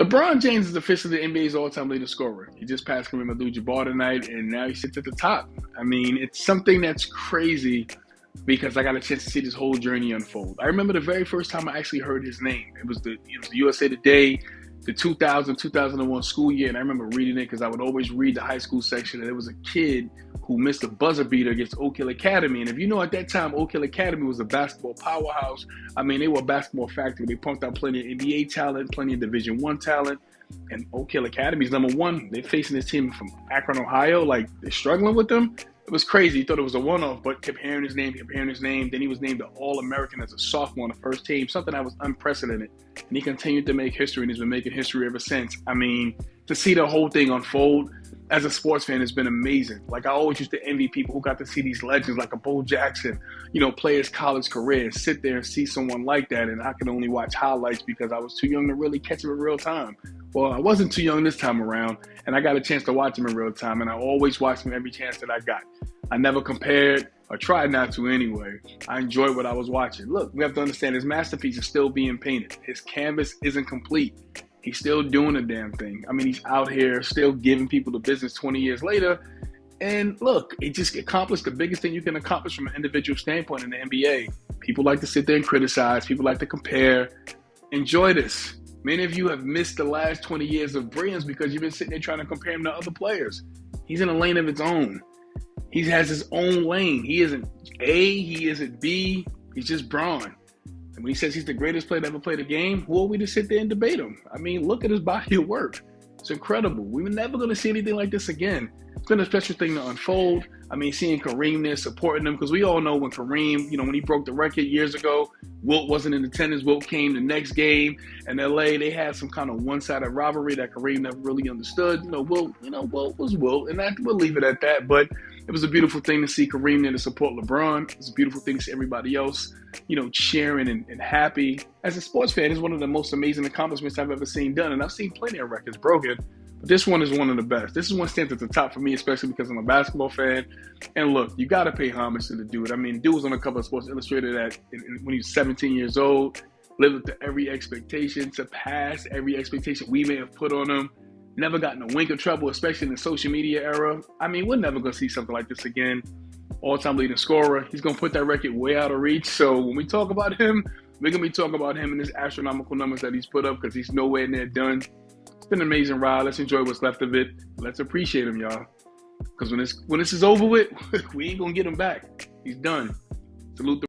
LeBron James is officially the NBA's all-time leading scorer. He just passed Kareem Abdul-Jabbar tonight, and now he sits at the top. I mean, it's something that's crazy because I got a chance to see this whole journey unfold. I remember the very first time I actually heard his name. It was the USA Today, the 2000-2001 school year, and I remember reading it because I would always read the high school section, and there was a kid who missed a buzzer beater against Oak Hill Academy. And if you know, at that time, Oak Hill Academy was a basketball powerhouse. I mean, they were a basketball factory. They pumped out plenty of NBA talent, plenty of Division I talent. And Oak Hill Academy is number one. They're facing this team from Akron, Ohio. Like, they're struggling with them. It was crazy. He thought it was a one-off, but kept hearing his name. Then he was named the All-American as a sophomore on the first team, something that was unprecedented. And he continued to make history, and he's been making history ever since. I mean, to see the whole thing unfold as a sports fan has been amazing. Like, I always used to envy people who got to see these legends like a Bo Jackson, play his college career and sit there and see someone like that. And I could only watch highlights because I was too young to really catch him in real time. Well, I wasn't too young this time around, and I got a chance to watch him in real time, and I always watched him every chance that I got. I never compared, or tried not to anyway. I enjoyed what I was watching. Look, we have to understand his masterpiece is still being painted. His canvas isn't complete. He's still doing a damn thing. I mean, he's out here still giving people the business 20 years later. And look, it just accomplished the biggest thing you can accomplish from an individual standpoint in the NBA. People like to sit there and criticize. People like to compare. Enjoy this. Many of you have missed the last 20 years of brilliance because you've been sitting there trying to compare him to other players. He's in a lane of his own. He has his own lane. He isn't A, he isn't B, he's just Braun. And when he says he's the greatest player to ever play the game, who are we to sit there and debate him? I mean, look at his body of work. It's incredible. We were never going to see anything like this again. It's been a special thing to unfold. I mean, seeing Kareem there, supporting him, because we all know when Kareem, when he broke the record years ago, Wilt wasn't in attendance. Wilt came the next game, and LA, they had some kind of one-sided rivalry that Kareem never really understood. Wilt was Wilt, and we'll leave it at that. But it was a beautiful thing to see Kareem there to support LeBron. It was a beautiful thing to see everybody else, cheering and happy. As a sports fan, it's one of the most amazing accomplishments I've ever seen done, and I've seen plenty of records broken. But this one is one of the best. This is one stands at the top for me, especially because I'm a basketball fan. And look, you got to pay homage to the dude. I mean, the dude was on the cover of Sports Illustrated when he was 17 years old, lived up to every expectation, surpassed every expectation we may have put on him. Never got in a wink of trouble, especially in the social media era. I mean, we're never going to see something like this again. All-time leading scorer. He's going to put that record way out of reach. So when we talk about him, we're going to be talking about him and his astronomical numbers that he's put up because he's nowhere near done. It's been an amazing ride. Let's enjoy what's left of it. Let's appreciate him, y'all. Because when this is over with, we ain't going to get him back. He's done. Salute the